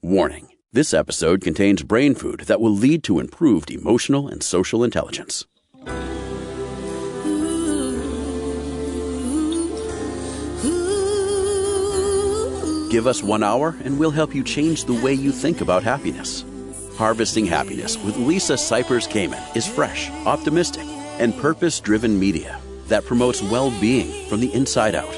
Warning. This episode contains brain food that will lead to improved emotional and social intelligence. Give us 1 hour and we'll help you change the way you think about happiness. Harvesting Happiness with Lisa Cypers Kamen is fresh, optimistic, and purpose-driven media that promotes well-being from the inside out.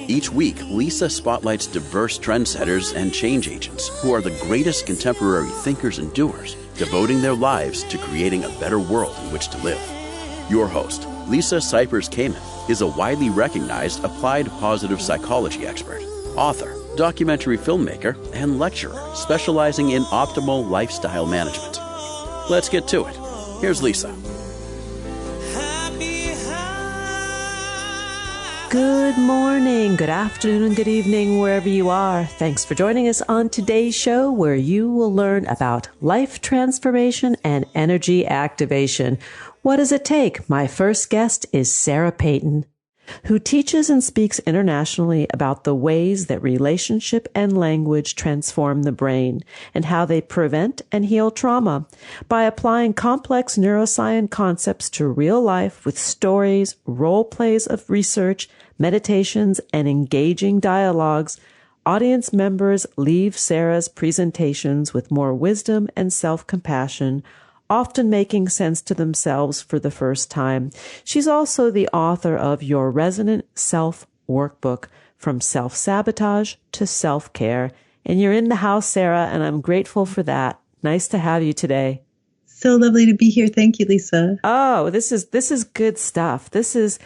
Each week, Lisa spotlights diverse trendsetters and change agents who are the greatest contemporary thinkers and doers, devoting their lives to creating a better world in which to live. Your host, Lisa Cypers Kamen, is a widely recognized applied positive psychology expert, author, documentary filmmaker, and lecturer specializing in optimal lifestyle management. Let's get to it. Here's Lisa. Good morning, good afternoon, and good evening, wherever you are. Thanks for joining us on today's show, where you will learn about life transformation and energy activation. What does it take? My first guest is Sarah Peyton, who teaches and speaks internationally about the ways that relationship and language transform the brain and how they prevent and heal trauma by applying complex neuroscience concepts to real life with stories, role plays of research, meditations, and engaging dialogues. Audience members leave Sarah's presentations with more wisdom and self-compassion, often making sense to themselves for the first time. She's also the author of Your Resonant Self Workbook, From Self-Sabotage to Self-Care. And you're in the house, Sarah, and I'm grateful for that. Nice to have you today. So lovely to be here. Thank you, Lisa. Oh, this is good stuff. This is,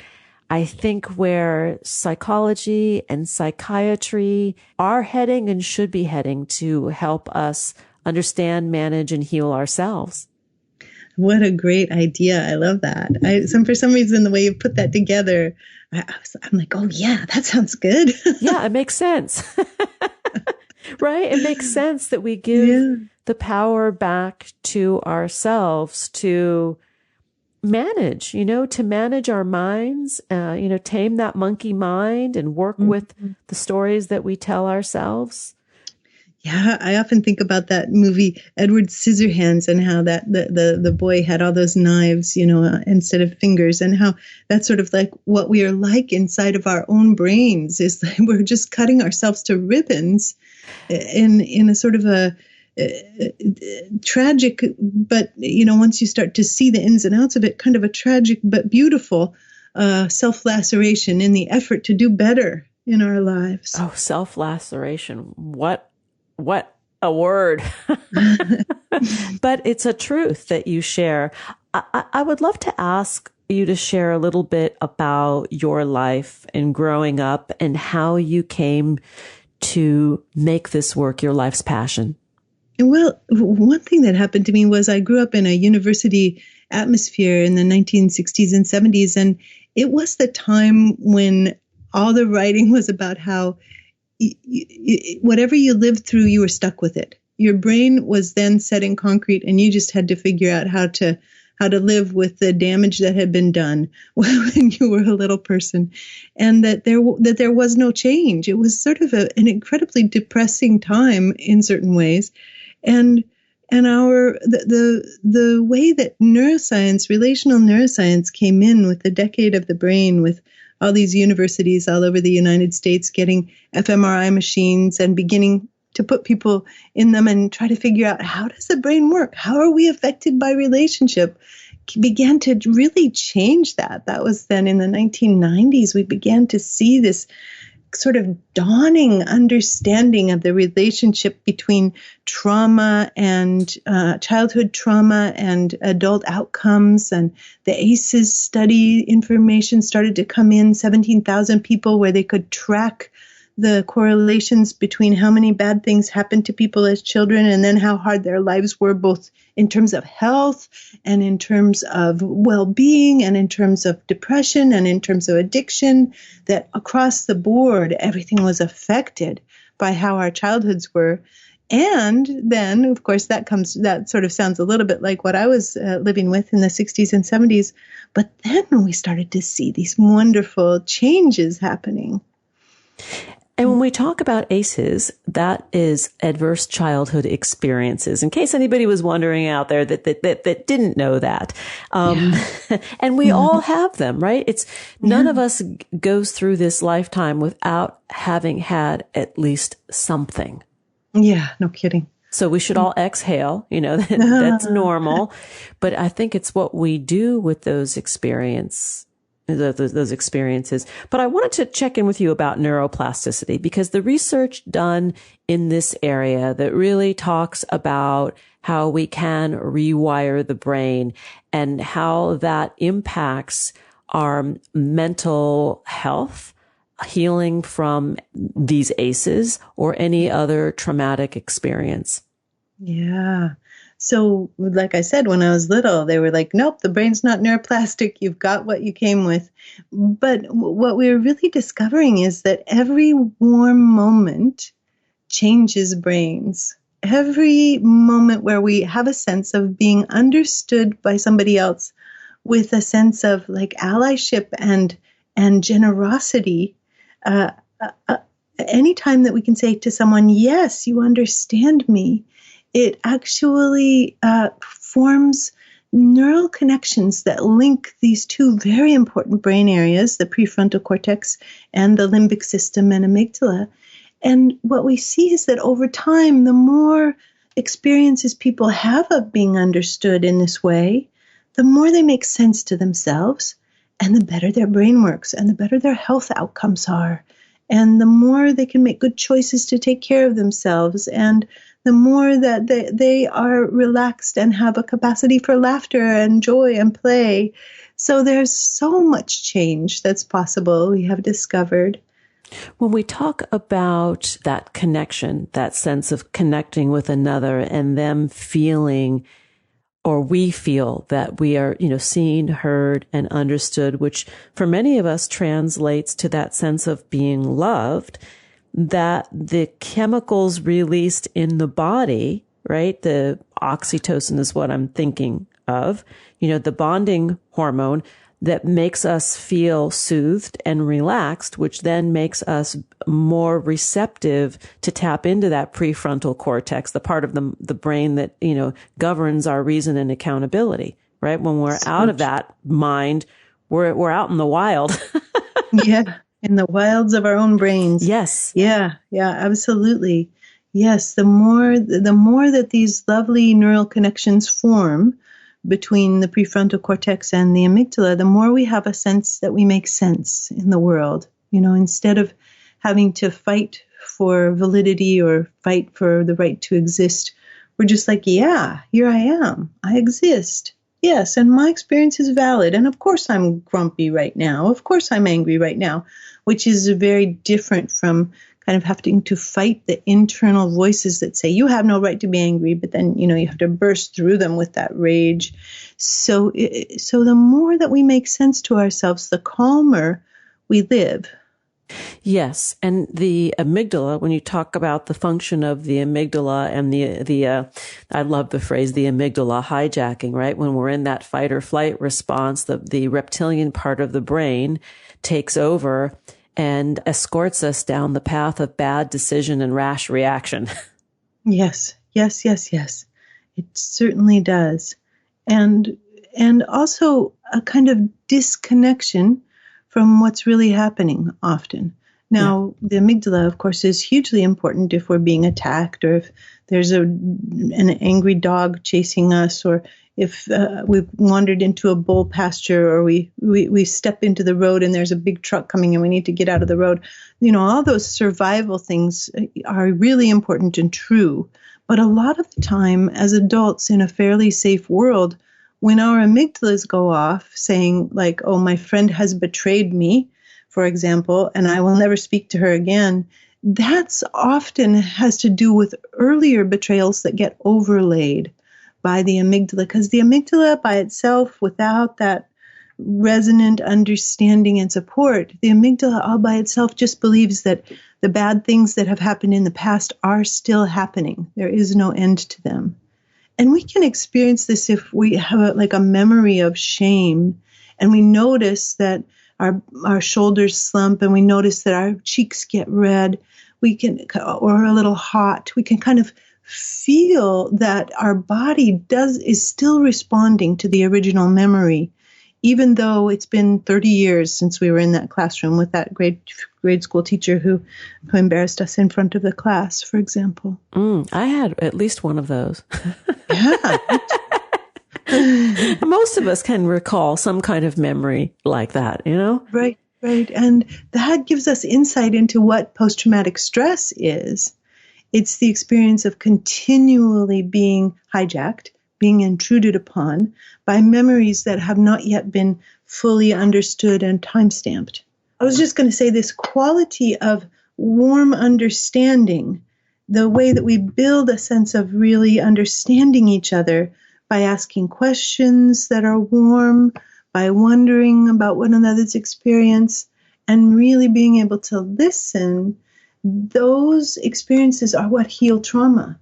I think, where psychology and psychiatry are heading and should be heading to help us understand, manage, and heal ourselves. What a great idea. I love that. For some reason, the way you put that together, I'm like, oh, yeah, that sounds good. Yeah, it makes sense. Right? It makes sense that we give the power back to ourselves to manage, to manage our minds, tame that monkey mind and work with the stories that we tell ourselves. Yeah, I often think about that movie, Edward Scissorhands, and how that the boy had all those knives, instead of fingers, and how that's sort of like what we are like inside of our own brains is like we're just cutting ourselves to ribbons in a sort of a tragic, but, once you start to see the ins and outs of it, kind of a tragic but beautiful self-laceration in the effort to do better in our lives. Oh, self-laceration. What a word. But it's a truth that you share. I would love to ask you to share a little bit about your life and growing up and how you came to make this work your life's passion. Well, one thing that happened to me was I grew up in a university atmosphere in the 1960s and 70s, and it was the time when all the writing was about how whatever you lived through, you were stuck with it. Your brain was then set in concrete, and you just had to figure out how to live with the damage that had been done when you were a little person, and that there was no change. It was sort of an incredibly depressing time in certain ways, and the way that neuroscience, relational neuroscience, came in with the decade of the brain, with all these universities all over the United States getting fMRI machines and beginning to put people in them and try to figure out, how does the brain work? How are we affected by relationship? Began to really change that. That was then in the 1990s. We began to see this sort of dawning understanding of the relationship between trauma and childhood trauma and adult outcomes. And the ACEs study information started to come in, 17,000 people, where they could track the correlations between how many bad things happened to people as children and then how hard their lives were, both in terms of health and in terms of well-being and in terms of depression and in terms of addiction, that across the board, everything was affected by how our childhoods were. And then, of course, that sort of sounds a little bit like what I was living with in the 60s and 70s. But then we started to see these wonderful changes happening. And when we talk about ACEs, that is adverse childhood experiences. In case anybody was wondering out there that didn't know that. And we all have them, right? None of us goes through this lifetime without having had at least something. Yeah, no kidding. So we should all exhale, that's normal. But I think it's what we do with those experiences. But I wanted to check in with you about neuroplasticity, because the research done in this area that really talks about how we can rewire the brain and how that impacts our mental health, healing from these ACEs or any other traumatic experience. Yeah. So, like I said, when I was little, they were like, nope, the brain's not neuroplastic. You've got what you came with. But what we're really discovering is that every warm moment changes brains. Every moment where we have a sense of being understood by somebody else with a sense of like allyship and generosity, anytime that we can say to someone, yes, you understand me, it actually forms neural connections that link these two very important brain areas, the prefrontal cortex and the limbic system and amygdala. And what we see is that over time, the more experiences people have of being understood in this way, the more they make sense to themselves, and the better their brain works, and the better their health outcomes are, and the more they can make good choices to take care of themselves, and the more that they are relaxed and have a capacity for laughter and joy and play. So there's so much change that's possible, we have discovered. When we talk about that connection, that sense of connecting with another and them feeling, or we feel that we are, seen, heard, and understood, which for many of us translates to that sense of being loved, that the chemicals released in the body, right? The oxytocin is what I'm thinking of, the bonding hormone that makes us feel soothed and relaxed, which then makes us more receptive to tap into that prefrontal cortex, the part of the brain that, governs our reason and accountability, right? When we're out of that mind, we're out in the wild. Yeah. In the wilds of our own brains. Yes. Yeah, absolutely. Yes, the more that these lovely neural connections form between the prefrontal cortex and the amygdala, the more we have a sense that we make sense in the world. Instead of having to fight for validity or fight for the right to exist, we're just like, yeah, here I am. I exist. Yes, and my experience is valid. And of course I'm grumpy right now. Of course I'm angry right now, which is very different from kind of having to fight the internal voices that say, you have no right to be angry, but then, you have to burst through them with that rage. So the more that we make sense to ourselves, the calmer we live. Yes. And the amygdala, when you talk about the function of the amygdala and I love the phrase, the amygdala hijacking, right? When we're in that fight or flight response, the reptilian part of the brain takes over and escorts us down the path of bad decision and rash reaction. Yes. It certainly does. And also a kind of disconnection from what's really happening often. Now, the amygdala, of course, is hugely important if we're being attacked, or if there's an angry dog chasing us, or if we've wandered into a bull pasture, or we step into the road and there's a big truck coming and we need to get out of the road. All those survival things are really important and true. But a lot of the time, as adults in a fairly safe world, when our amygdalas go off saying like, oh, my friend has betrayed me, for example, and I will never speak to her again, that's often has to do with earlier betrayals that get overlaid by the amygdala, because the amygdala by itself, without that resonant understanding and support, the amygdala all by itself just believes that the bad things that have happened in the past are still happening. There is no end to them. And we can experience this if we have a memory of shame, and we notice that our shoulders slump, and we notice that our cheeks get red. or a little hot, we can kind of feel that our body is still responding to the original memory, even though it's been 30 years since we were in that classroom with that grade school teacher who embarrassed us in front of the class, for example. I had at least one of those. Yeah. Most of us can recall some kind of memory like that, you know? Right. And that gives us insight into what post-traumatic stress is. It's the experience of continually being hijacked, being intruded upon by memories that have not yet been fully understood and time-stamped. I was just going to say this quality of warm understanding, the way that we build a sense of really understanding each other by asking questions that are warm, by wondering about one another's experience, and really being able to listen. Those experiences are what heal trauma.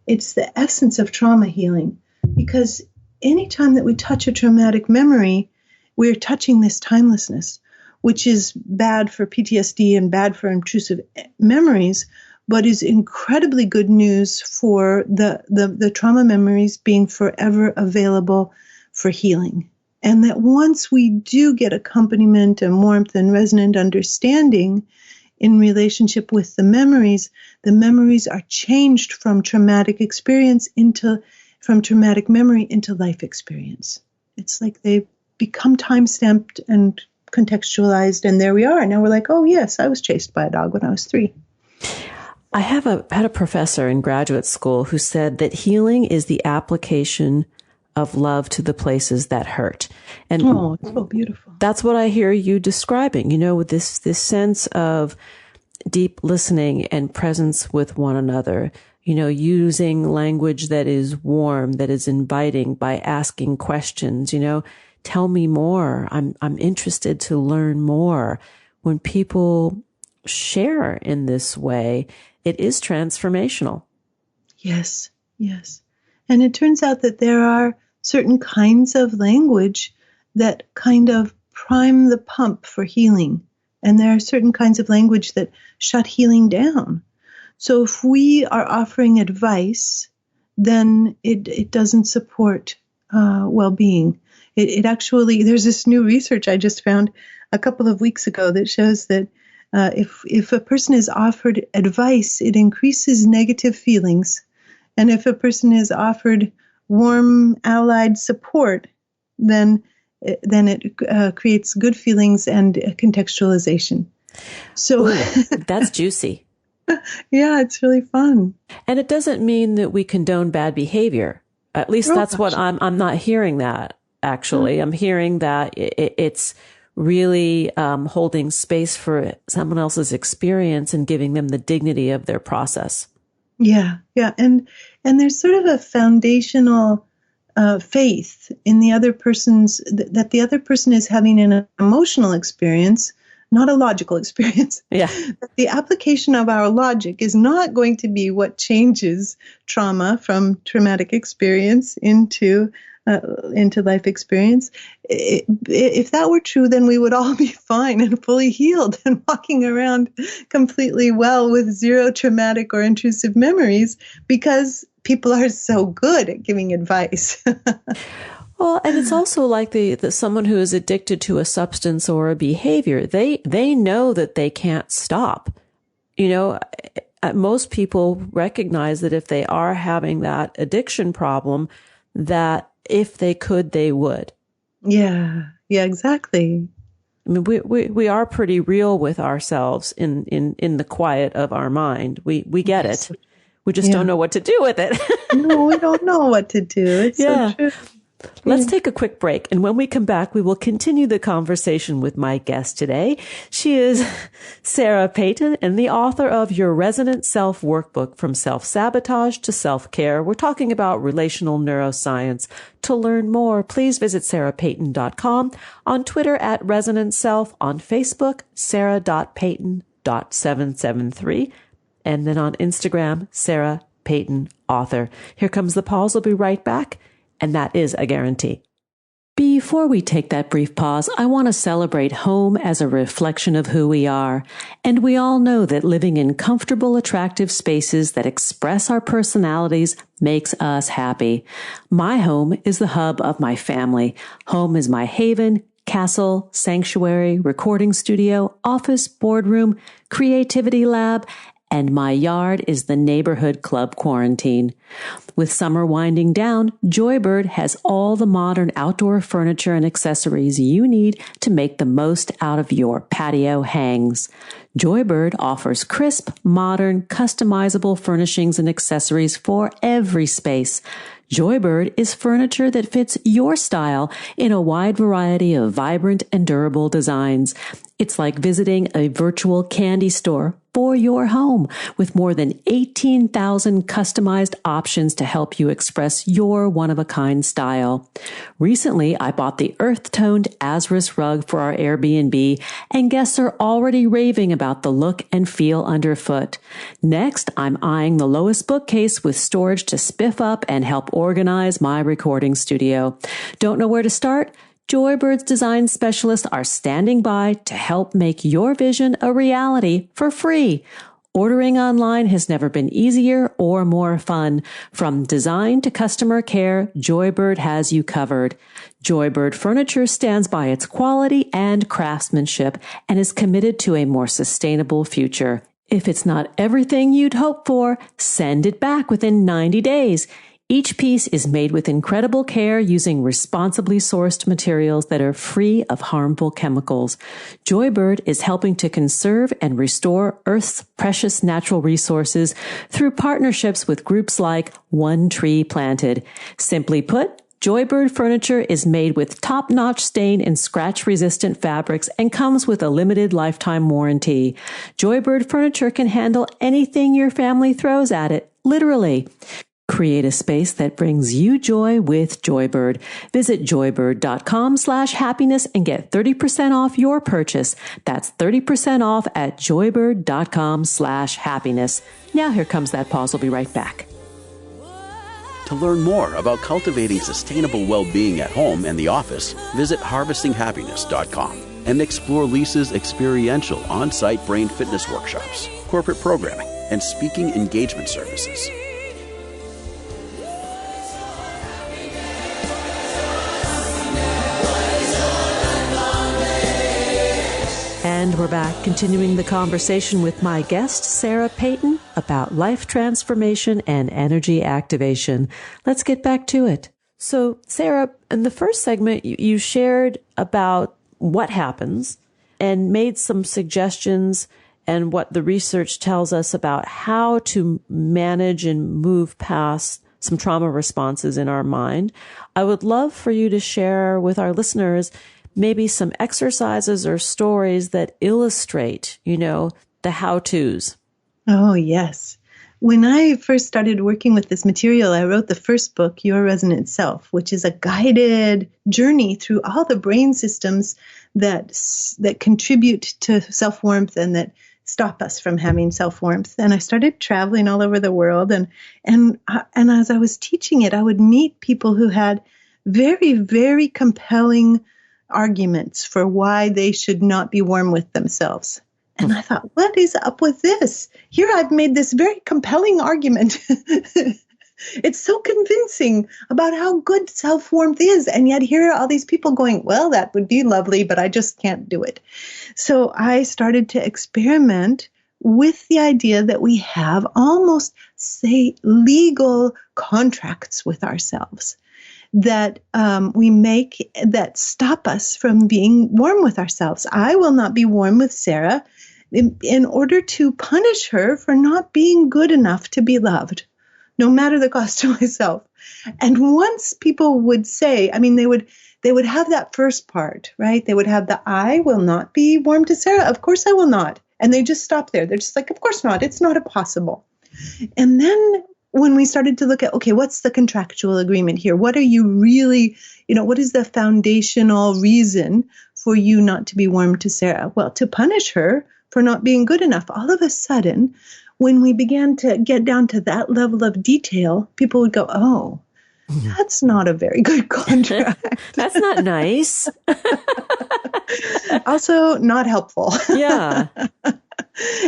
It's the essence of trauma healing, because anytime that we touch a traumatic memory, we're touching this timelessness, which is bad for PTSD and bad for intrusive memories, but is incredibly good news for the trauma memories being forever available for healing. And that once we do get accompaniment and warmth and resonant understanding in relationship with the memories are changed from traumatic experience from traumatic memory into life experience. It's like they become time-stamped and contextualized, and there we are. Now we're like, oh yes, I was chased by a dog when I was 3. I had a professor in graduate school who said that healing is the application of love to the places that hurt. And it's so beautiful. That's what I hear you describing, with this sense of deep listening and presence with one another, using language that is warm, that is inviting by asking questions, tell me more. I'm interested to learn more. When people share in this way, it is transformational. Yes. And it turns out that there are certain kinds of language that kind of prime the pump for healing. And there are certain kinds of language that shut healing down. So if we are offering advice, then it doesn't support well-being. It actually, there's this new research I just found a couple of weeks ago that shows that if a person is offered advice, it increases negative feelings. And if a person is offered warm allied support, then it creates good feelings and contextualization. So that's juicy. Yeah, it's really fun. And it doesn't mean that we condone bad behavior. At least that's what I'm not hearing that, actually. I'm hearing that it's really holding space for someone else's experience and giving them the dignity of their process. Yeah. And there's sort of a foundational faith in the other person's, that the other person is having an emotional experience, not a logical experience. Yeah. The application of our logic is not going to be what changes trauma from traumatic experience into life experience. If that were true, then we would all be fine and fully healed and walking around completely well with zero traumatic or intrusive memories, because people are so good at giving advice. Well, and it's also like the someone who is addicted to a substance or a behavior, they know that they can't stop. Most people recognize that if they are having that addiction problem, that if they could, they would. Yeah, exactly. I mean, we are pretty real with ourselves in the quiet of our mind. We get it. We just don't know what to do with it. No, we don't know what to do. It's so true. Let's take a quick break. And when we come back, we will continue the conversation with my guest today. She is Sarah Peyton and the author of Your Resonant Self Workbook, From Self-Sabotage to Self-Care. We're talking about relational neuroscience. To learn more, please visit sarahpeyton.com, on Twitter at Resonant Self, on Facebook, sarah.peyton.773, and then on Instagram, Sarah Peyton Author. Here comes the pause. We'll be right back. And that is a guarantee. Before we take that brief pause, I want to celebrate home as a reflection of who we are. And we all know that living in comfortable, attractive spaces that express our personalities makes us happy. My home is the hub of my family. Home is my haven, castle, sanctuary, recording studio, office, boardroom, creativity lab, and my yard is the neighborhood club quarantine. With summer winding down, Joybird has all the modern outdoor furniture and accessories you need to make the most out of your patio hangs. Joybird offers crisp, modern, customizable furnishings and accessories for every space. Joybird is furniture that fits your style in a wide variety of vibrant and durable designs. It's like visiting a virtual candy store for your home with more than 18,000 customized options to help you express your one-of-a-kind style. Recently, I bought the earth-toned Azris rug for our Airbnb, and guests are already raving about the look and feel underfoot. Next, I'm eyeing the lowest bookcase with storage to spiff up and help organize my recording studio. Don't know where to start? Joybird's design specialists are standing by to help make your vision a reality for free. Ordering online has never been easier or more fun. From design to customer care, Joybird has you covered. Joybird Furniture stands by its quality and craftsmanship and is committed to a more sustainable future. If it's not everything you'd hoped for, send it back within 90 days. Each piece is made with incredible care using responsibly sourced materials that are free of harmful chemicals. Joybird is helping to conserve and restore Earth's precious natural resources through partnerships with groups like One Tree Planted. Simply put, Joybird furniture is made with top-notch stain and scratch-resistant fabrics and comes with a limited lifetime warranty. Joybird furniture can handle anything your family throws at it, literally. Create a space that brings you joy with Joybird. Visit joybird.com/happiness and get 30% off your purchase. That's 30% off at joybird.com/happiness. Now here comes that pause. We'll be right back. To learn more about cultivating sustainable well-being at home and the office, visit harvestinghappiness.com and explore Lisa's experiential on-site brain fitness workshops, corporate programming, and speaking engagement services. And we're back, continuing the conversation with my guest, Sarah Peyton, about life transformation and energy activation. Let's get back to it. So, Sarah, in the first segment, you shared about what happens and made some suggestions and what the research tells us about how to manage and move past some trauma responses in our mind. I would love for you to share with our listeners maybe some exercises or stories that illustrate, the how-tos. Oh, yes. When I first started working with this material, I wrote the first book, Your Resonant Self, which is a guided journey through all the brain systems that contribute to self-warmth and that stop us from having self-warmth. And I started traveling all over the world. And as I was teaching it, I would meet people who had very, very compelling arguments for why they should not be warm with themselves. And I thought, what is up with this? Here I've made this very compelling argument. It's so convincing about how good self-warmth is. And yet here are all these people going, well, that would be lovely, but I just can't do it. So I started to experiment with the idea that we have almost, say, legal contracts with ourselves that we make that stop us from being warm with ourselves. I will not be warm with Sarah in order to punish her for not being good enough to be loved, no matter the cost to myself. And once people would say, they would have that first part, right? They would have the, I will not be warm to Sarah. Of course I will not. And they just stop there. They're just like, of course not. It's not possible. And then when we started to look at, okay, what's the contractual agreement here? What are you really, what is the foundational reason for you not to be warm to Sarah? Well, to punish her for not being good enough. All of a sudden, when we began to get down to that level of detail, people would go, oh, That's not a very good contract. That's not nice. Also not helpful. Yeah.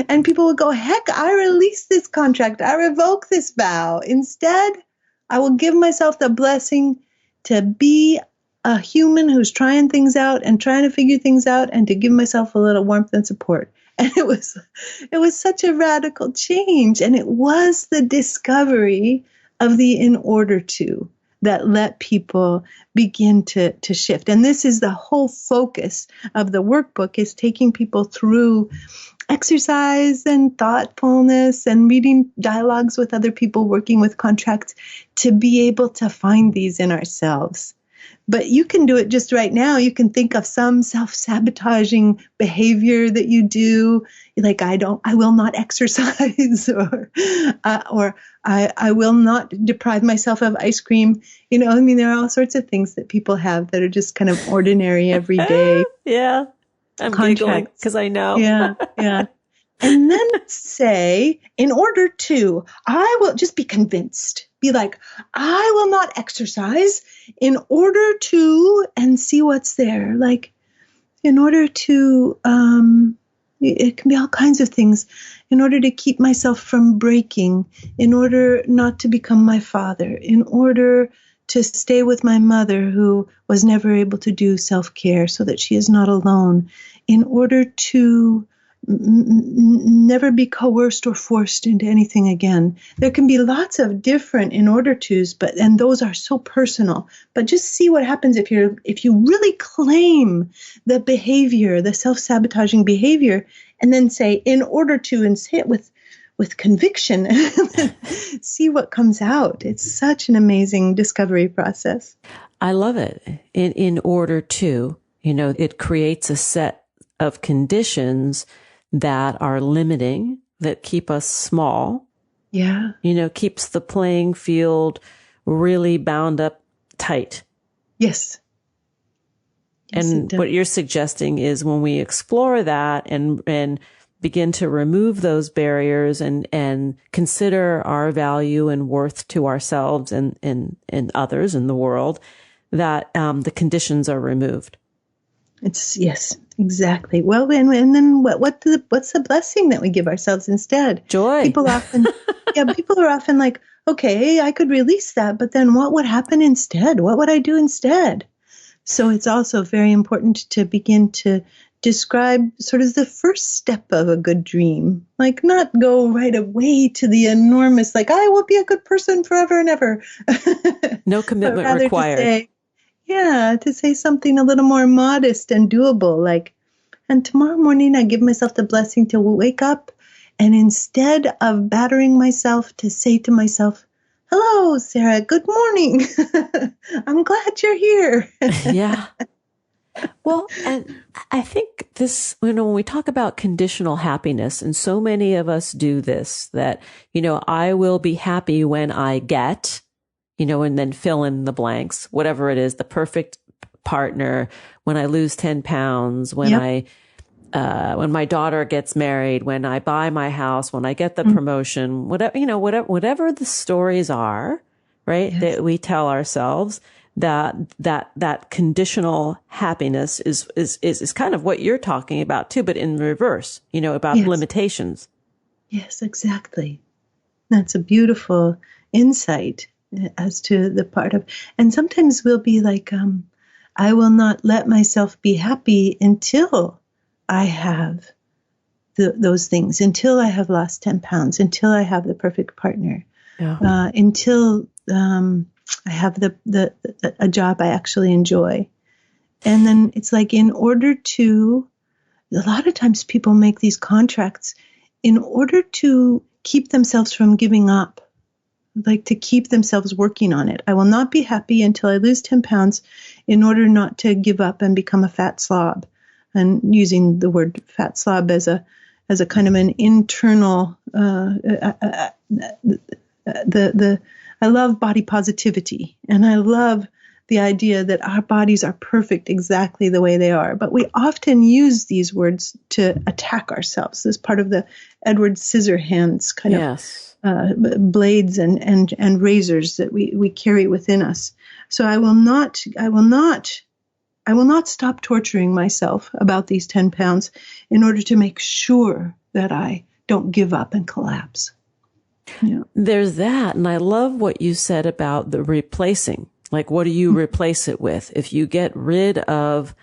And people would go, heck, I release this contract. I revoke this vow. Instead, I will give myself the blessing to be a human who's trying things out and trying to figure things out and to give myself a little warmth and support. And it was such a radical change. And it was the discovery of the in order to that let people begin to shift. And this is the whole focus of the workbook, is taking people through exercise and thoughtfulness and reading dialogues with other people, working with contracts, to be able to find these in ourselves. But you can do it just right now. You can think of some self-sabotaging behavior that you do, like I will not exercise, or I will not deprive myself of ice cream. I mean, there are all sorts of things that people have that are just kind of ordinary, everyday. Yeah, I'm giggling because I know. Yeah. And then say, in order to, I will just be convinced. Be like, I will not exercise in order to, and see what's there. Like, in order to, it can be all kinds of things. In order to keep myself from breaking, in order not to become my father, in order to stay with my mother who was never able to do self-care so that she is not alone, in order to never be coerced or forced into anything again. There can be lots of different in order tos, and those are so personal. But just see what happens if you really claim the behavior, the self-sabotaging behavior, and then say in order to, and say it with conviction, see what comes out. It's such an amazing discovery process. I love it. In order to, it creates a set of conditions that are limiting, that keep us small. Yeah. Keeps the playing field really bound up tight. Yes. And what you're suggesting is when we explore that and begin to remove those barriers and consider our value and worth to ourselves and others in the world, that the conditions are removed. Yes, exactly. Well, and then what's the blessing that we give ourselves instead? Joy. People are often like, okay, I could release that, but then what would happen instead? What would I do instead? So it's also very important to begin to describe sort of the first step of a good dream, like not go right away to the enormous, like I will be a good person forever and ever. No commitment required. To say something a little more modest and doable, like, and tomorrow morning I give myself the blessing to wake up, and instead of battering myself, to say to myself, hello, Sarah, good morning. I'm glad you're here. Yeah. Well, and I think this, when we talk about conditional happiness, and so many of us do this, that, I will be happy when I get, and then fill in the blanks, whatever it is, the perfect partner, when I lose 10 pounds, when when my daughter gets married, when I buy my house, when I get the promotion, whatever the stories are, right? Yes. That we tell ourselves, that conditional happiness is kind of what you're talking about too, but in reverse, about limitations. Yes, exactly. That's a beautiful insight as to the part of, and sometimes we'll be like, I will not let myself be happy until I have those things, until I have lost 10 pounds, until I have the perfect partner, until I have a job I actually enjoy. And then it's like, in order to, a lot of times people make these contracts in order to keep themselves from giving up, like to keep themselves working on it. I will not be happy until I lose 10 pounds in order not to give up and become a fat slob. And using the word fat slob as a kind of an internal, I love body positivity, and I love the idea that our bodies are perfect exactly the way they are. But we often use these words to attack ourselves as part of the Edward Scissorhands kind Yes. of blades and razors that we carry within us. So I will not stop torturing myself about these 10 pounds in order to make sure that I don't give up and collapse. Yeah. There's that. And I love what you said about the replacing. Like, what do you replace it with? If you get rid of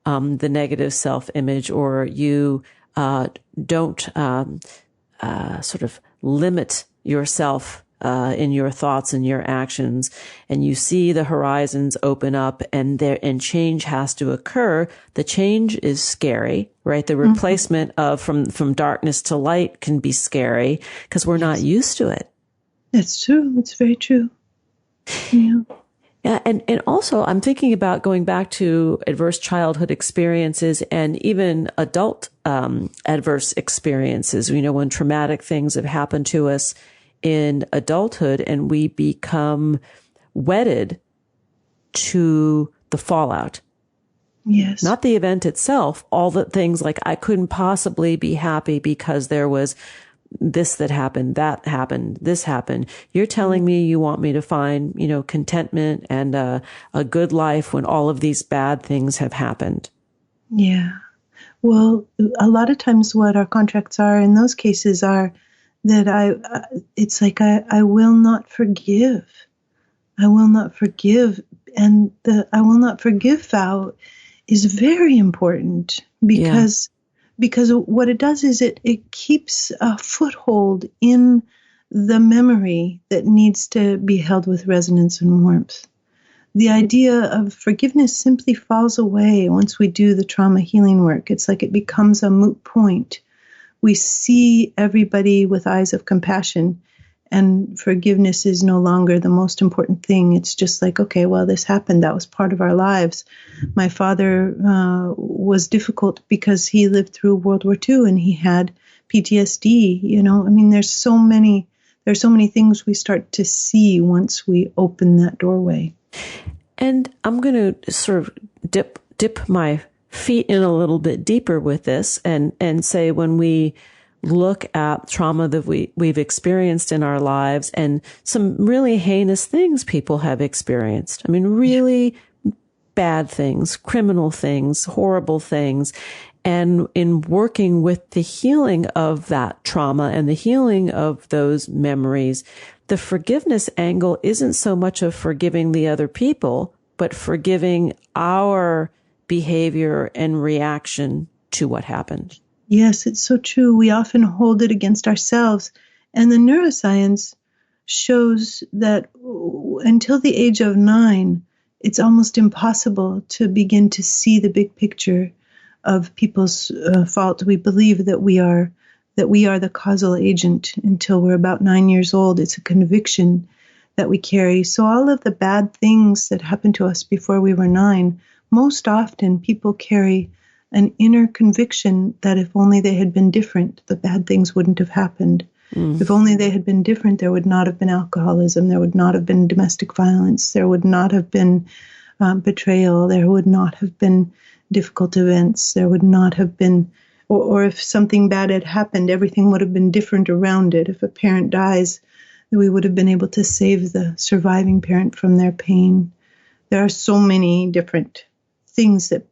the negative self-image, or you don't sort of limit yourself in your thoughts and your actions, and you see the horizons open up, and change has to occur. The change is scary, right? The replacement of from darkness to light can be scary because we're not used to it. That's true. It's very true. Yeah. Yeah, and also I'm thinking about going back to adverse childhood experiences and even adult adverse experiences. You know, when traumatic things have happened to us in adulthood, and we become wedded to the fallout. Yes. Not the event itself, all the things like I couldn't possibly be happy because there was this that happened, that happened, this happened. You're telling me you want me to find, contentment and a good life when all of these bad things have happened. Yeah. Well, a lot of times what our contracts are in those cases are that it's like I will not forgive. I will not forgive. And the I will not forgive vow is very important because what it does is it keeps a foothold in the memory that needs to be held with resonance and warmth. The idea of forgiveness simply falls away once we do the trauma healing work. It's like it becomes a moot point. We see everybody with eyes of compassion, and forgiveness is no longer the most important thing. It's just like, okay, well, this happened. That was part of our lives. My father was difficult because he lived through World War II and he had PTSD. There's so many things we start to see once we open that doorway. And I'm going to sort of dip my feet in a little bit deeper with this and say, when we look at trauma that we've experienced in our lives and some really heinous things people have experienced. I mean, really bad things, criminal things, horrible things. And in working with the healing of that trauma and the healing of those memories, the forgiveness angle isn't so much of forgiving the other people, but forgiving our behavior and reaction to what happened. Yes, it's so true. We often hold it against ourselves. And the neuroscience shows that until the age of 9, it's almost impossible to begin to see the big picture of people's fault. We believe that we are the causal agent until we're about 9 years old. It's a conviction that we carry. So all of the bad things that happened to us before we were 9, most often people carry an inner conviction that if only they had been different, the bad things wouldn't have happened. If only they had been different, there would not have been alcoholism, there would not have been domestic violence, there would not have been betrayal, there would not have been difficult events, there would not have been, or if something bad had happened, everything would have been different around it. If a parent dies, we would have been able to save the surviving parent from their pain. There are so many different things that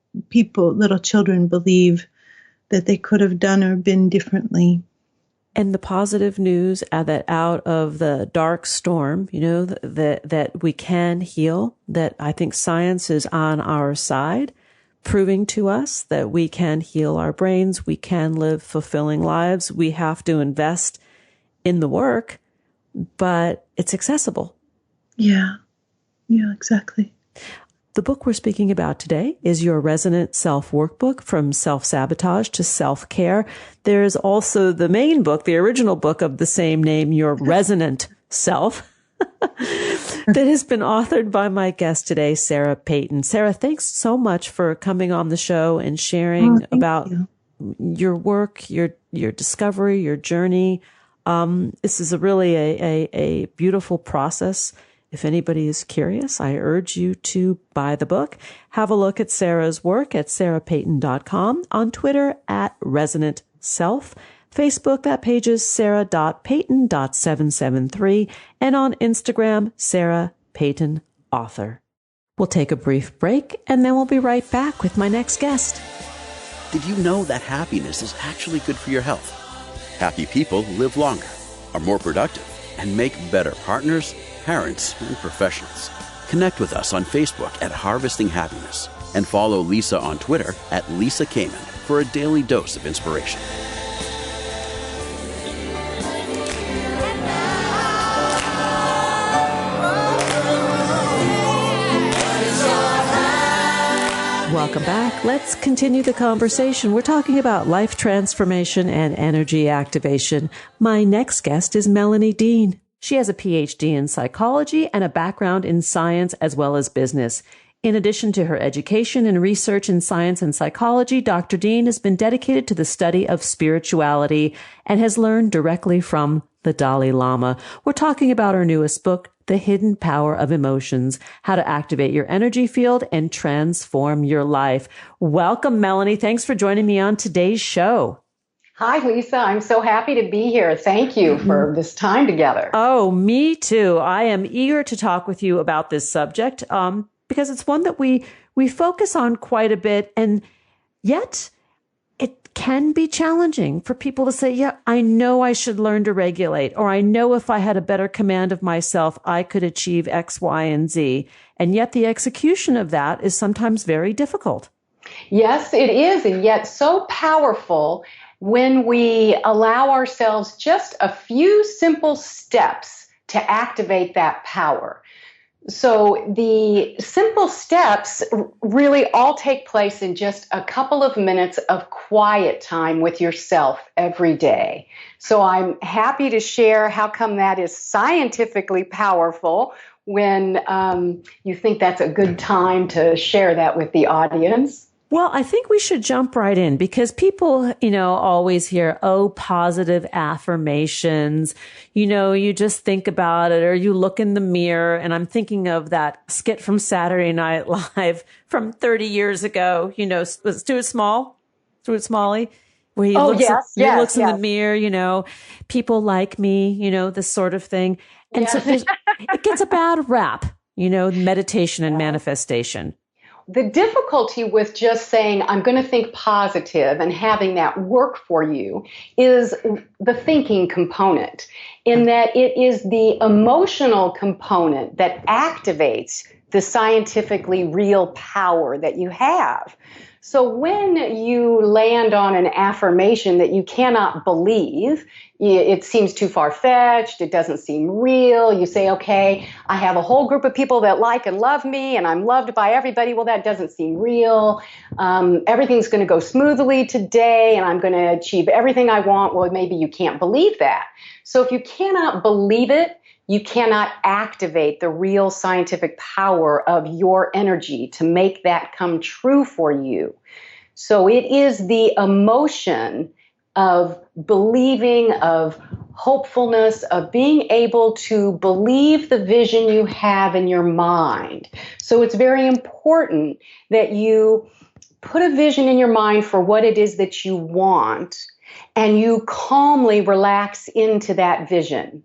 little children believe that they could have done or been differently. And the positive news that out of the dark storm, that we can heal, that I think science is on our side, proving to us that we can heal our brains, we can live fulfilling lives. We have to invest in the work, but it's accessible. Yeah, exactly. The book we're speaking about today is your Resonant Self Workbook, From Self-Sabotage to Self-Care. There's also the main book, the original book of the same name, Your Resonant Self, that has been authored by my guest today, Sarah Peyton. Sarah, thanks so much for coming on the show and sharing about your work, your discovery, your journey. This is really a beautiful process. If anybody is curious, I urge you to buy the book. Have a look at Sarah's work at sarahpeyton.com, on Twitter at Resonant Self, Facebook, that page is sarah.peyton.773, and on Instagram, Sarah Peyton Author. We'll take a brief break, and then we'll be right back with my next guest. Did you know that happiness is actually good for your health? Happy people live longer, are more productive, and make better partners, parents, and professionals. Connect with us on Facebook at Harvesting Happiness, and follow Lisa on Twitter at Lisa Kamen for a daily dose of inspiration. Welcome back. Let's continue the conversation. We're talking about life transformation and energy activation. My next guest is Melanie Dean. She has a PhD in psychology and a background in science as well as business. In addition to her education and research in science and psychology, Dr. Dean has been dedicated to the study of spirituality and has learned directly from the Dalai Lama. We're talking about her newest book, The Hidden Power of Emotions, How to Activate Your Energy Field and Transform Your Life. Welcome, Melanie. Thanks for joining me on today's show. Hi, Lisa. I'm so happy to be here. Thank you for this time together. Oh, me too. I am eager to talk with you about this subject because it's one that we focus on quite a bit, and yet it can be challenging for people to say, yeah, I know I should learn to regulate, or I know if I had a better command of myself, I could achieve X, Y, and Z. And yet the execution of that is sometimes very difficult. Yes, it is, and yet so powerful when we allow ourselves just a few simple steps to activate that power. So the simple steps really all take place in just a couple of minutes of quiet time with yourself every day. So I'm happy to share how come that is scientifically powerful when you think that's a good time to share that with the audience. Well, I think we should jump right in because people, always hear, positive affirmations. You just think about it or you look in the mirror. And I'm thinking of that skit from Saturday Night Live from 30 years ago. Was it Stuart Smalley, where he looks in the mirror, people like me, this sort of thing. And so it gets a bad rap, meditation and manifestation. The difficulty with just saying, I'm going to think positive and having that work for you is the thinking component, in that it is the emotional component that activates the scientifically real power that you have. So when you land on an affirmation that you cannot believe, it seems too far-fetched, it doesn't seem real, you say, okay, I have a whole group of people that like and love me, and I'm loved by everybody. Well, that doesn't seem real. Everything's going to go smoothly today, and I'm going to achieve everything I want. Well, maybe you can't believe that. So if you cannot believe it, you cannot activate the real scientific power of your energy to make that come true for you. So it is the emotion of believing, of hopefulness, of being able to believe the vision you have in your mind. So it's very important that you put a vision in your mind for what it is that you want, and you calmly relax into that vision.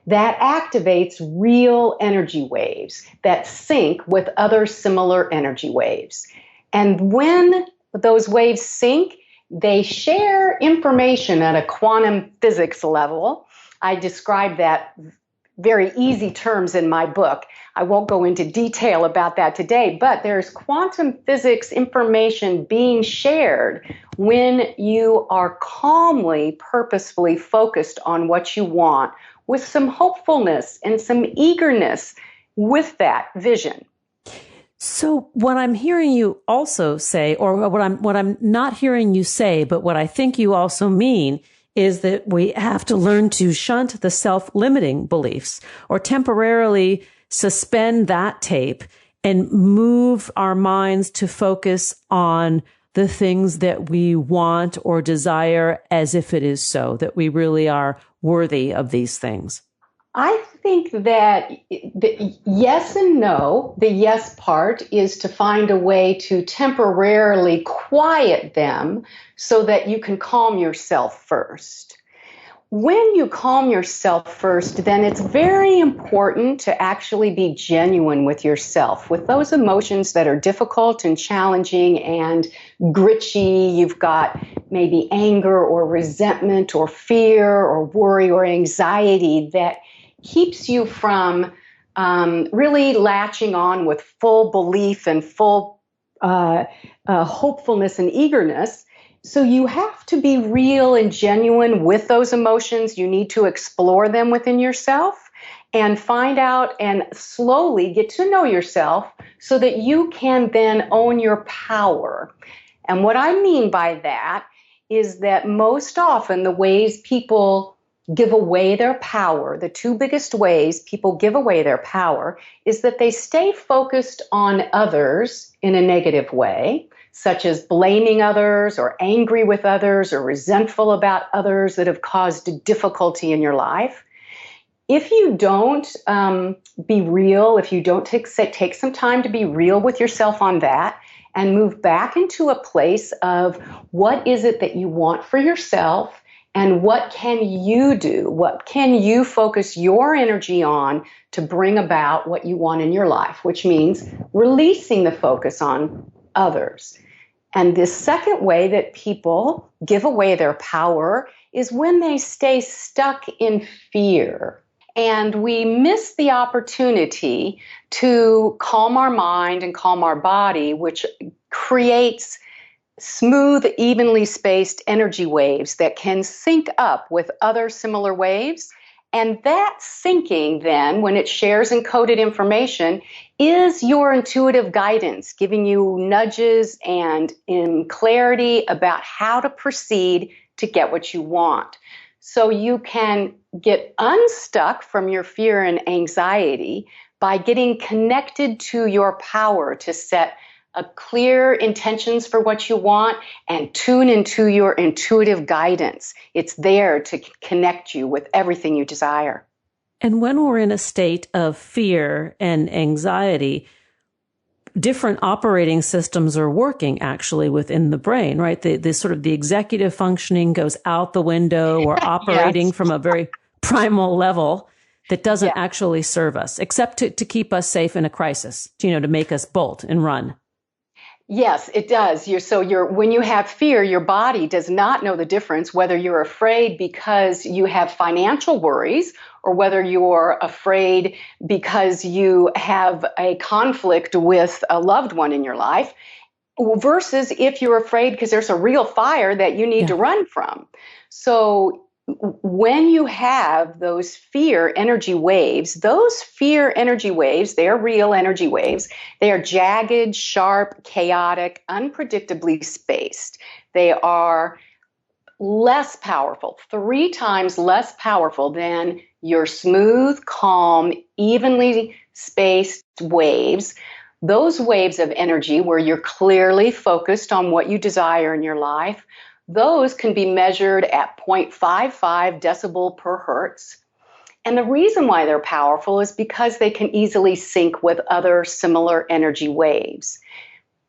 That activates real energy waves that sync with other similar energy waves. And when those waves sync, they share information at a quantum physics level. I describe that very easy terms in my book. I won't go into detail about that today, but there's quantum physics information being shared when you are calmly, purposefully focused on what you want, with some hopefulness and some eagerness with that vision. So what I'm hearing you also say, or what I'm not hearing you say, but what I think you also mean, is that we have to learn to shunt the self-limiting beliefs, or temporarily suspend that tape and move our minds to focus on the things that we want or desire as if it is so, that we really are worthy of these things. I think that the yes and no, the yes part is to find a way to temporarily quiet them so that you can calm yourself first. When you calm yourself first, then it's very important to actually be genuine with yourself. With those emotions that are difficult and challenging and gritchy, you've got maybe anger or resentment or fear or worry or anxiety that keeps you from really latching on with full belief and full hopefulness and eagerness. So you have to be real and genuine with those emotions. You need to explore them within yourself and find out and slowly get to know yourself so that you can then own your power. And what I mean by that is that most often the ways people give away their power, the two biggest ways people give away their power, is that they stay focused on others in a negative way, such as blaming others or angry with others or resentful about others that have caused difficulty in your life. If you don't be real, if you don't take some time to be real with yourself on that and move back into a place of what is it that you want for yourself and what can you do? What can you focus your energy on to bring about what you want in your life, which means releasing the focus on others. And this second way that people give away their power is when they stay stuck in fear. And we miss the opportunity to calm our mind and calm our body, which creates smooth, evenly spaced energy waves that can sync up with other similar waves. And that syncing then, when it shares encoded information, is your intuitive guidance, giving you nudges and clarity about how to proceed to get what you want. So you can get unstuck from your fear and anxiety by getting connected to your power to set a clear intentions for what you want and tune into your intuitive guidance. It's there to connect you with everything you desire. And when we're in a state of fear and anxiety, different operating systems are working actually within the brain, right? The sort of the executive functioning goes out the window. We're operating from a very primal level that doesn't actually serve us, except to keep us safe in a crisis, to make us bolt and run. Yes, it does. When you have fear, your body does not know the difference whether you're afraid because you have financial worries or whether you're afraid because you have a conflict with a loved one in your life versus if you're afraid because there's a real fire that you need to run from. So when you have those fear energy waves, they are real energy waves. They are jagged, sharp, chaotic, unpredictably spaced. They are less powerful, 3 times less powerful than your smooth, calm, evenly spaced waves. Those waves of energy where you're clearly focused on what you desire in your life, those can be measured at 0.55 decibel per hertz. And the reason why they're powerful is because they can easily sync with other similar energy waves.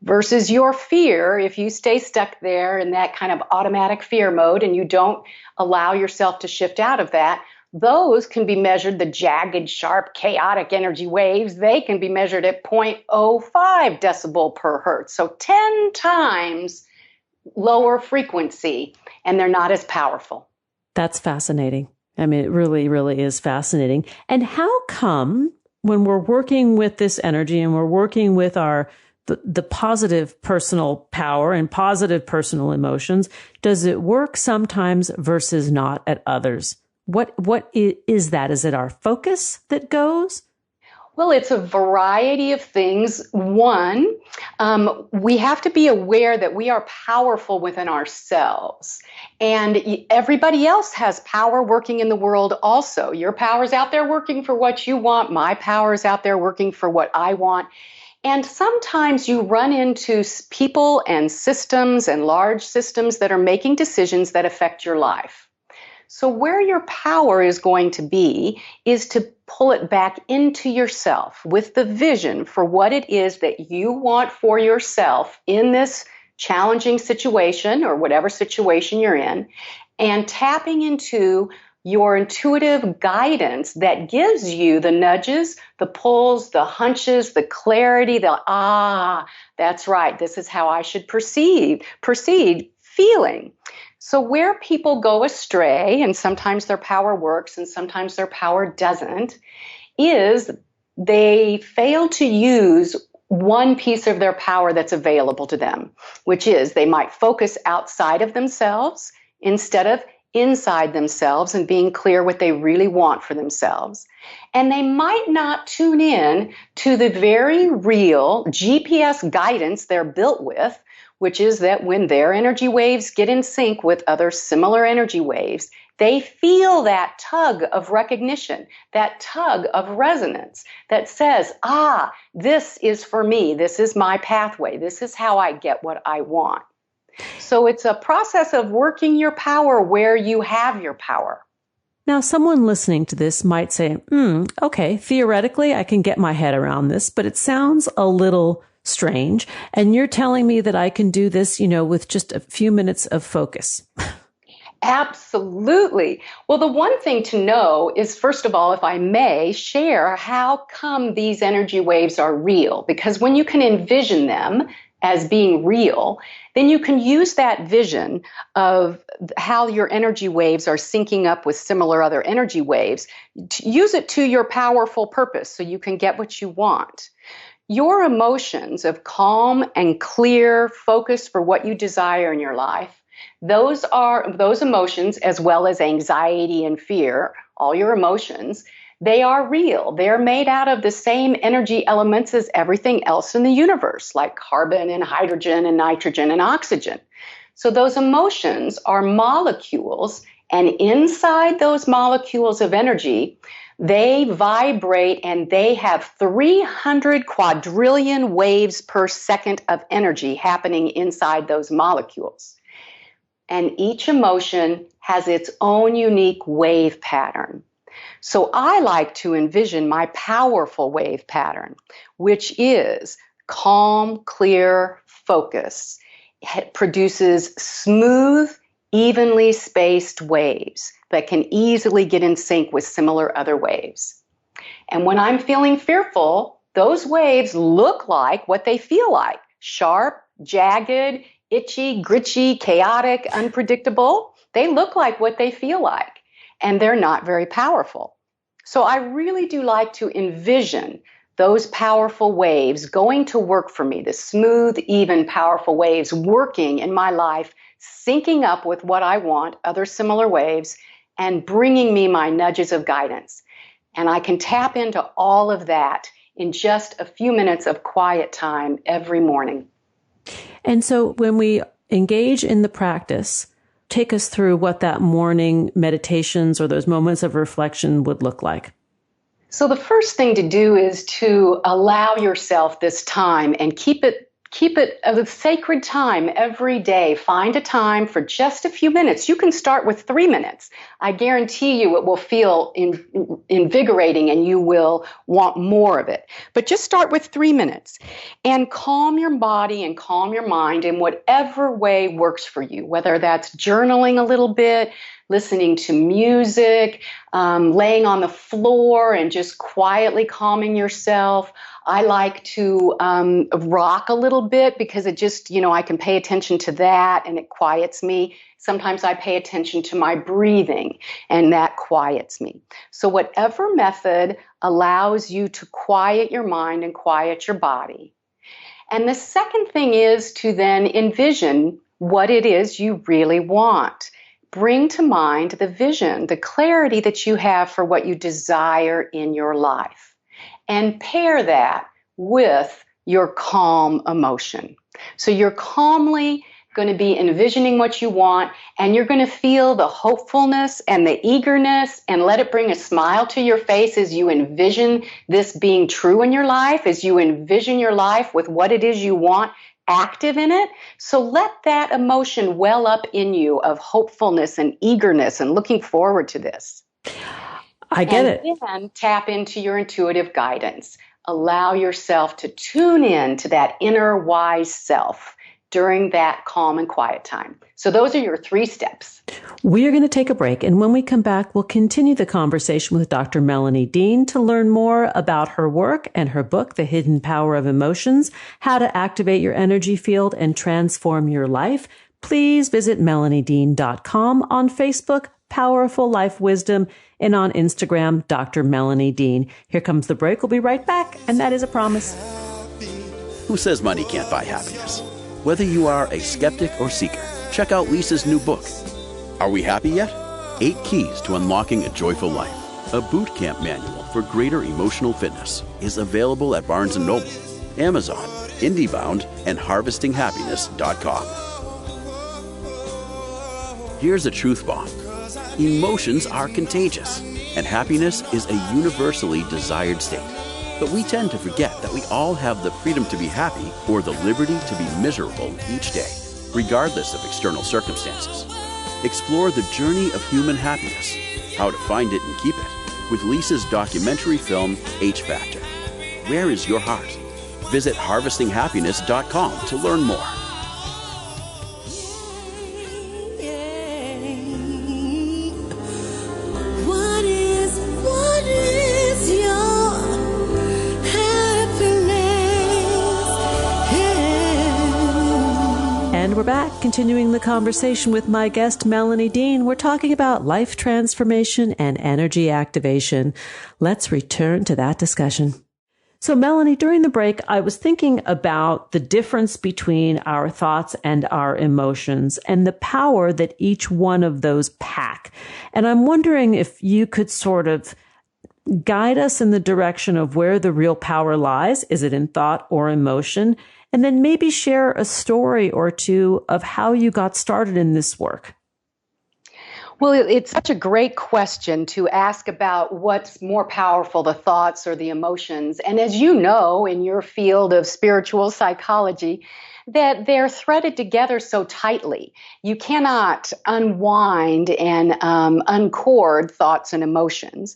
Versus your fear, if you stay stuck there in that kind of automatic fear mode and you don't allow yourself to shift out of that, those can be measured, the jagged, sharp, chaotic energy waves, they can be measured at 0.05 decibel per hertz. So 10 times lower frequency, and they're not as powerful. That's fascinating. I mean, it really, really is fascinating. And how come when we're working with this energy and we're working with the positive personal power and positive personal emotions, does it work sometimes versus not at others? What is that? Is it our focus that goes? Well, it's a variety of things. One, we have to be aware that we are powerful within ourselves. And everybody else has power working in the world also. Your power's out there working for what you want. My power's out there working for what I want. And sometimes you run into people and systems and large systems that are making decisions that affect your life. So where your power is going to be is to pull it back into yourself with the vision for what it is that you want for yourself in this challenging situation or whatever situation you're in, and tapping into your intuitive guidance that gives you the nudges, the pulls, the hunches, the clarity, that's right, this is how I should proceed feeling. So where people go astray, and sometimes their power works and sometimes their power doesn't, is they fail to use one piece of their power that's available to them, which is they might focus outside of themselves instead of inside themselves and being clear what they really want for themselves. And they might not tune in to the very real GPS guidance they're built with, which is that when their energy waves get in sync with other similar energy waves, they feel that tug of recognition, that tug of resonance that says, this is for me, this is my pathway, this is how I get what I want. So it's a process of working your power where you have your power. Now, someone listening to this might say, okay, theoretically, I can get my head around this, but it sounds a little strange. And you're telling me that I can do this, with just a few minutes of focus. Absolutely. Well, the one thing to know is, first of all, if I may share, how come these energy waves are real? Because when you can envision them as being real, then you can use that vision of how your energy waves are syncing up with similar other energy waves, to use it to your powerful purpose so you can get what you want. Your emotions of calm and clear focus for what you desire in your life, those emotions, as well as anxiety and fear, all your emotions, they are real. They're made out of the same energy elements as everything else in the universe, like carbon and hydrogen and nitrogen and oxygen. So those emotions are molecules, and inside those molecules of energy, they vibrate and they have 300 quadrillion waves per second of energy happening inside those molecules. And each emotion has its own unique wave pattern. So I like to envision my powerful wave pattern, which is calm, clear focus. It produces smooth, evenly spaced waves that can easily get in sync with similar other waves. And when I'm feeling fearful, those waves look like what they feel like: sharp, jagged, itchy, gritchy, chaotic, unpredictable. They look like what they feel like, and they're not very powerful. So I really do like to envision those powerful waves going to work for me, the smooth, even, powerful waves working in my life, syncing up with what I want, other similar waves, and bringing me my nudges of guidance. And I can tap into all of that in just a few minutes of quiet time every morning. And so when we engage in the practice, take us through what that morning meditations or those moments of reflection would look like. So the first thing to do is to allow yourself this time and keep it a sacred time every day. Find a time for just a few minutes. You can start with 3 minutes. I guarantee you it will feel invigorating and you will want more of it. But just start with 3 minutes and calm your body and calm your mind in whatever way works for you, whether that's journaling a little bit, listening to music, laying on the floor and just quietly calming yourself. I like to rock a little bit because it just, I can pay attention to that and it quiets me. Sometimes I pay attention to my breathing and that quiets me. So whatever method allows you to quiet your mind and quiet your body. And the second thing is to then envision what it is you really want. Bring to mind the vision, the clarity that you have for what you desire in your life. And pair that with your calm emotion. So you're calmly going to be envisioning what you want, and you're going to feel the hopefulness and the eagerness, and let it bring a smile to your face as you envision this being true in your life, as you envision your life with what it is you want active in it. So let that emotion well up in you of hopefulness and eagerness and looking forward to this. I get it. And then tap into your intuitive guidance. Allow yourself to tune in to that inner wise self during that calm and quiet time. So those are your 3 steps. We are going to take a break, and when we come back, we'll continue the conversation with Dr. Melanie Dean to learn more about her work and her book, The Hidden Power of Emotions, How to Activate Your Energy Field and Transform Your Life. Please visit melaniedean.com, on Facebook, Powerful Life Wisdom, and on Instagram, Dr. Melanie Dean. Here comes the break. We'll be right back, and that is a promise. Who says money can't buy happiness? Whether you are a skeptic or seeker, check out Lisa's new book. Are we happy yet? 8 Keys to Unlocking a Joyful Life. A boot camp manual for greater emotional fitness is available at Barnes & Noble, Amazon, IndieBound, and HarvestingHappiness.com. Here's a truth bomb. Emotions are contagious, and happiness is a universally desired state. But we tend to forget that we all have the freedom to be happy or the liberty to be miserable each day, regardless of external circumstances. Explore the journey of human happiness, how to find it and keep it, with Lisa's documentary film, H Factor. Where is your heart? Visit HarvestingHappiness.com to learn more. And we're back, continuing the conversation with my guest, Melanie Dean. We're talking about life transformation and energy activation. Let's return to that discussion. So, Melanie, during the break, I was thinking about the difference between our thoughts and our emotions and the power that each one of those pack. And I'm wondering if you could sort of guide us in the direction of where the real power lies. Is it in thought or emotion? And then maybe share a story or two of how you got started in this work. Well, it's such a great question to ask about what's more powerful, the thoughts or the emotions. And as you know, in your field of spiritual psychology, that they're threaded together so tightly. You cannot unwind and uncord thoughts and emotions.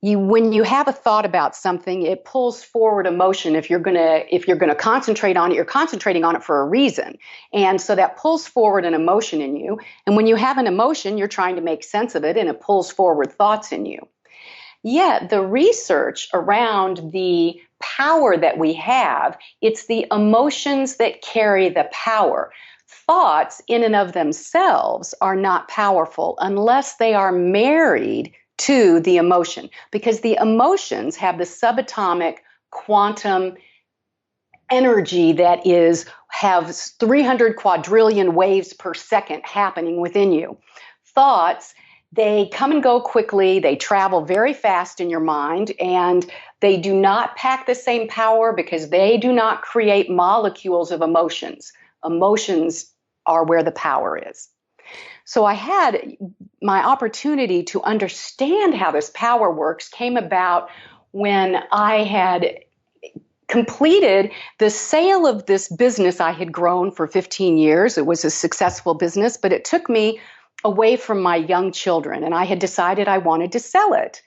When you have a thought about something, it pulls forward emotion. If you're gonna concentrate on it, you're concentrating on it for a reason. And so that pulls forward an emotion in you. And when you have an emotion, you're trying to make sense of it, and it pulls forward thoughts in you. Yet the research around the power that we have, it's the emotions that carry the power. Thoughts in and of themselves are not powerful unless they are married to the emotion, because the emotions have the subatomic quantum energy that have 300 quadrillion waves per second happening within you. Thoughts, they come and go quickly, they travel very fast in your mind, and they do not pack the same power because they do not create molecules of emotions. Emotions are where the power is. So I had my opportunity to understand how this power works came about when I had completed the sale of this business I had grown for 15 years. It was a successful business, but it took me away from my young children, and I had decided I wanted to sell it.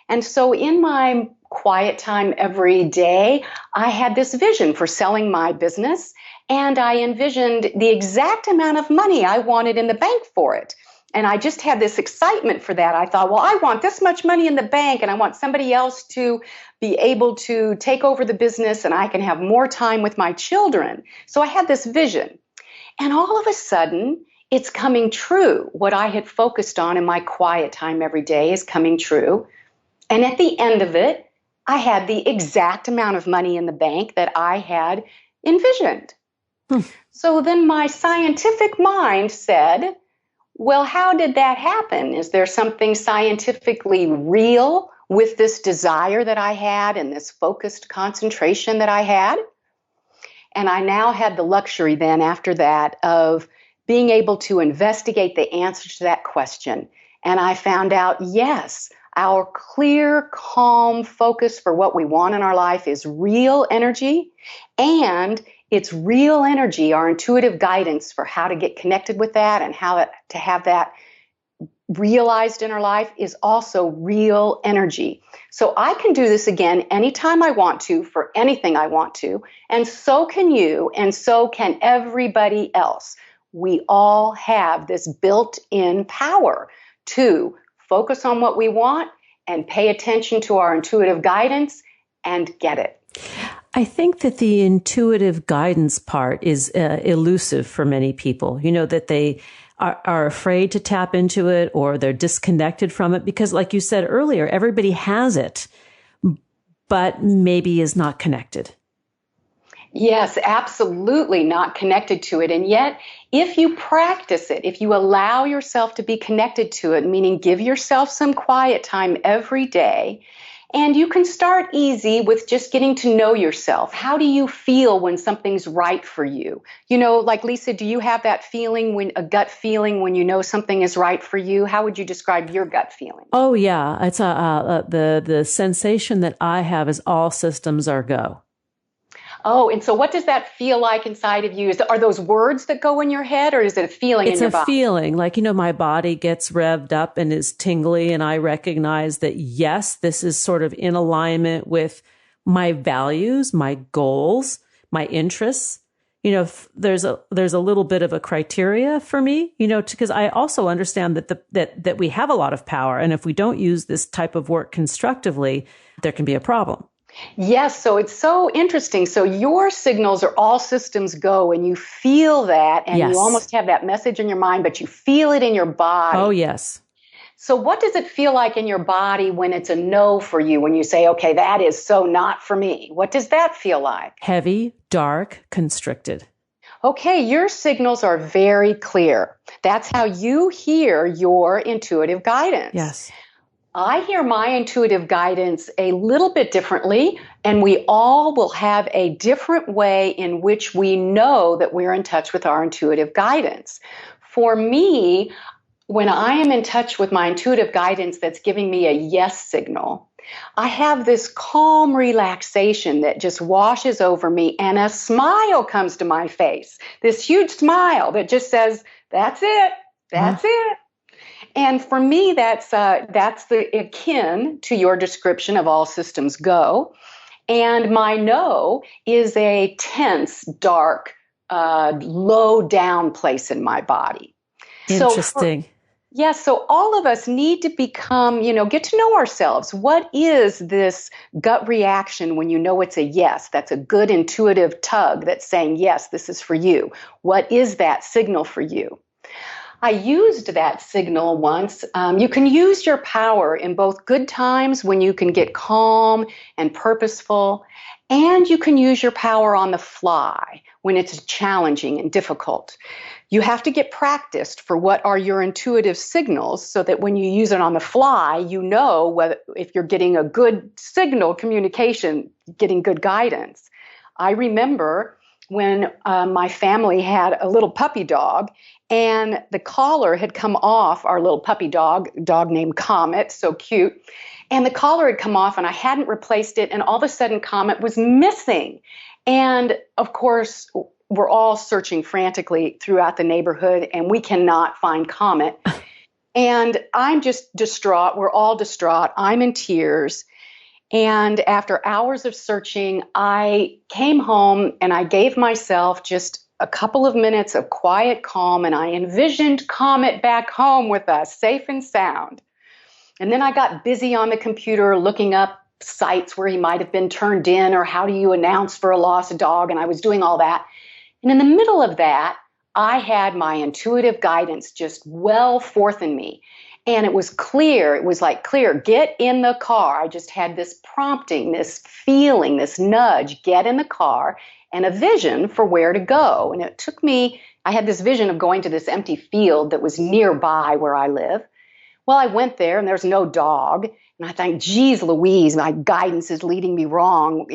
And so in my quiet time every day, I had this vision for selling my business, and I envisioned the exact amount of money I wanted in the bank for it. And I just had this excitement for that. I thought, well, I want this much money in the bank, and I want somebody else to be able to take over the business, and I can have more time with my children. So I had this vision. And all of a sudden, it's coming true. What I had focused on in my quiet time every day is coming true. And at the end of it, I had the exact amount of money in the bank that I had envisioned. So then my scientific mind said, well, how did that happen? Is there something scientifically real with this desire that I had and this focused concentration that I had? And I now had the luxury then after that of being able to investigate the answer to that question. And I found out, yes, our clear, calm focus for what we want in our life is real energy, and it's real energy, our intuitive guidance for how to get connected with that and how to have that realized in our life is also real energy. So I can do this again anytime I want to for anything I want to, and so can you, and so can everybody else. We all have this built-in power to focus on what we want and pay attention to our intuitive guidance and get it. I think that the intuitive guidance part is elusive for many people, that they are afraid to tap into it, or they're disconnected from it because, like you said earlier, everybody has it, but maybe is not connected. Yes, absolutely not connected to it. And yet, if you practice it, if you allow yourself to be connected to it, meaning give yourself some quiet time every day, and you can start easy with just getting to know yourself. How do you feel when something's right for you? Like Lisa, do you have that feeling, a gut feeling when you know something is right for you? How would you describe your gut feeling? Oh, yeah. It's the sensation that I have is all systems are go. Oh, and so what does that feel like inside of you? Are those words that go in your head, or is it a feeling in your body? It's a feeling, like, my body gets revved up and is tingly, and I recognize that, yes, this is sort of in alignment with my values, my goals, my interests. There's a little bit of a criteria for me, because I also understand that we have a lot of power, and if we don't use this type of work constructively, there can be a problem. Yes, so it's so interesting. So your signals are all systems go, and you feel that, and Yes. You almost have that message in your mind, but you feel it in your body. Oh, yes. So what does it feel like in your body when it's a no for you, when you say, okay, that is so not for me? What does that feel like? Heavy, dark, constricted. Okay, your signals are very clear. That's how you hear your intuitive guidance. Yes. I hear my intuitive guidance a little bit differently, and we all will have a different way in which we know that we're in touch with our intuitive guidance. For me, when I am in touch with my intuitive guidance that's giving me a yes signal, I have this calm relaxation that just washes over me, and a smile comes to my face, this huge smile that just says, that's it, that's it. And for me, that's the akin to your description of all systems go. And my no is a tense, dark, low down place in my body. Interesting. So all of us need to become, get to know ourselves. What is this gut reaction when you know it's a yes? That's a good intuitive tug that's saying, yes, this is for you. What is that signal for you? I used that signal once. You can use your power in both good times when you can get calm and purposeful, and you can use your power on the fly when it's challenging and difficult. You have to get practiced for what are your intuitive signals so that when you use it on the fly, you know whether if you're getting a good signal communication, getting good guidance. I remember when my family had a little puppy dog, and the collar had come off, our little puppy dog named Kamen, so cute, and the collar had come off and I hadn't replaced it, and all of a sudden Kamen was missing. And of course, we're all searching frantically throughout the neighborhood and we cannot find Kamen. And I'm just distraught. We're all distraught. I'm in tears. And after hours of searching, I came home and I gave myself just a couple of minutes of quiet calm, and I envisioned Kamen back home with us, safe and sound. And then I got busy on the computer looking up sites where he might have been turned in, or how do you announce for a lost dog, and I was doing all that. And in the middle of that, I had my intuitive guidance just well forth in me. And it was clear, clear, get in the car. I just had this prompting, this feeling, this nudge, get in the car, and a vision for where to go. And it took me, I had this vision of going to this empty field that was nearby where I live. Well, I went there and there's no dog. And I thought, geez, Louise, my guidance is leading me wrong,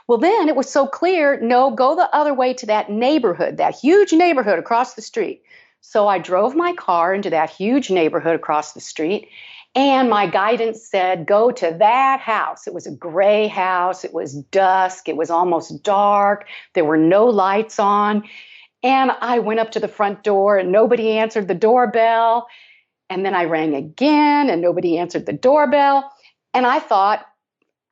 Well, then it was so clear, no, go the other way to that neighborhood, that huge neighborhood across the street. So I drove my car into that huge neighborhood across the street, And my guidance said, go to that house. It was a gray house. It was dusk. It was almost dark. There were no lights on. And I went up to the front door and nobody answered the doorbell. And then I rang again and nobody answered the doorbell. And I thought,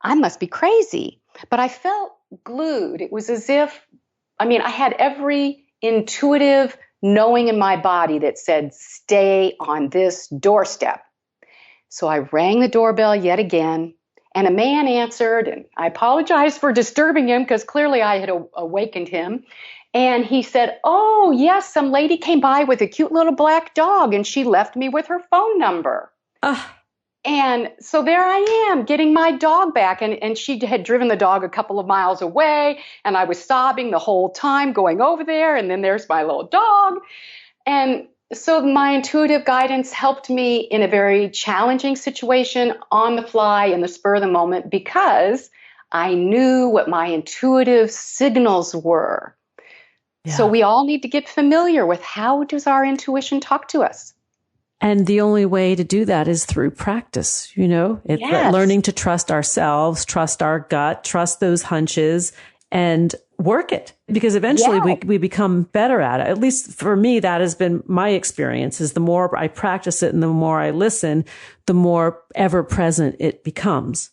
I must be crazy. But I felt glued. It was as if, I had every intuitive knowing in my body that said, stay on this doorstep. So I rang the doorbell yet again, and a man answered, and I apologized for disturbing him because clearly I had awakened him. And he said, oh, yes, some lady came by with a cute little black dog, and she left me with her phone number. And so there I am getting my dog back. And she had driven the dog a couple of miles away. And I was sobbing the whole time going over there. And then there's my little dog. And so my intuitive guidance helped me in a very challenging situation on the fly in the spur of the moment because I knew what my intuitive signals were. Yeah. So we all need to get familiar with how does our intuition talk to us? And the only way to do that is through practice, It's learning to trust ourselves, trust our gut, trust those hunches, and work it. Because eventually we become better at it. At least for me, that has been my experience, is the more I practice it and the more I listen, the more ever present it becomes.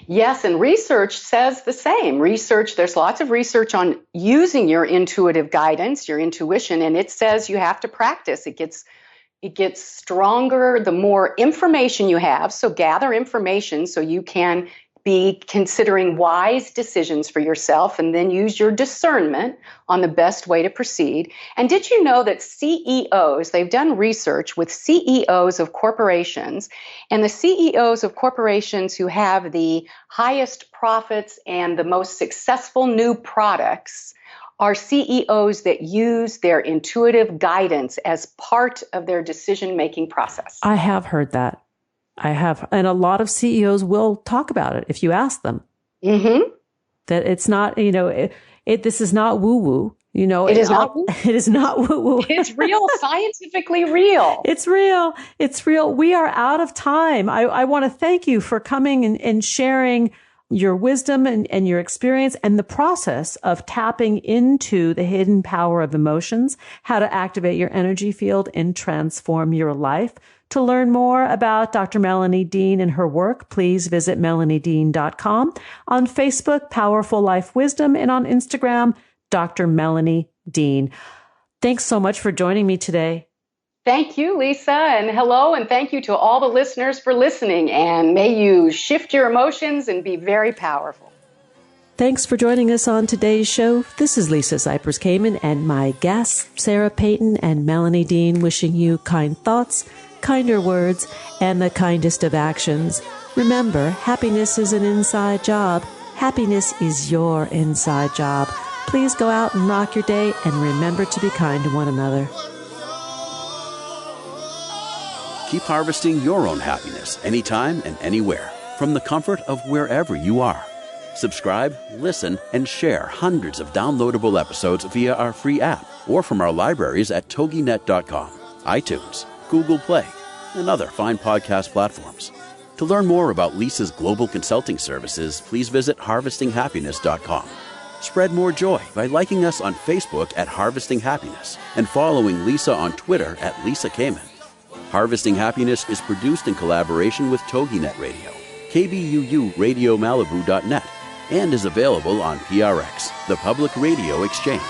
Yes, and research says the same. There's lots of research on using your intuitive guidance, your intuition, and it says you have to practice. It gets stronger the more information you have. So gather information so you can be considering wise decisions for yourself and then use your discernment on the best way to proceed. And did you know that CEOs, they've done research with CEOs of corporations, and the CEOs of corporations who have the highest profits and the most successful new products are CEOs that use their intuitive guidance as part of their decision-making process. I have heard that. I have. And a lot of CEOs will talk about it if you ask them. Mm-hmm. That it's not, this is not woo-woo. It is not woo-woo. It is not woo-woo. It's real, scientifically real. It's real. It's real. We are out of time. I want to thank you for coming and sharing your wisdom and your experience and the process of tapping into the hidden power of emotions, how to activate your energy field and transform your life. To learn more about Dr. Melanie Dean and her work, please visit melaniedean.com. On Facebook, Powerful Life Wisdom, and on Instagram, Dr. Melanie Dean. Thanks so much for joining me today. Thank you, Lisa, and hello, and thank you to all the listeners for listening, and may you shift your emotions and be very powerful. Thanks for joining us on today's show. This is Lisa Cypers Kamen and my guests, Sarah Peyton and Melanie Dean, wishing you kind thoughts, kinder words, and the kindest of actions. Remember, happiness is an inside job. Happiness is your inside job. Please go out and rock your day, and remember to be kind to one another. Keep harvesting your own happiness anytime and anywhere from the comfort of wherever you are. Subscribe, listen, and share hundreds of downloadable episodes via our free app or from our libraries at toginet.com, iTunes, Google Play, and other fine podcast platforms. To learn more about Lisa's global consulting services, please visit harvestinghappiness.com. Spread more joy by liking us on Facebook at Harvesting Happiness and following Lisa on Twitter at Lisa Kamen. Harvesting Happiness is produced in collaboration with TogiNet Radio, KBUU Radio Malibu.net, and is available on PRX, the Public Radio Exchange.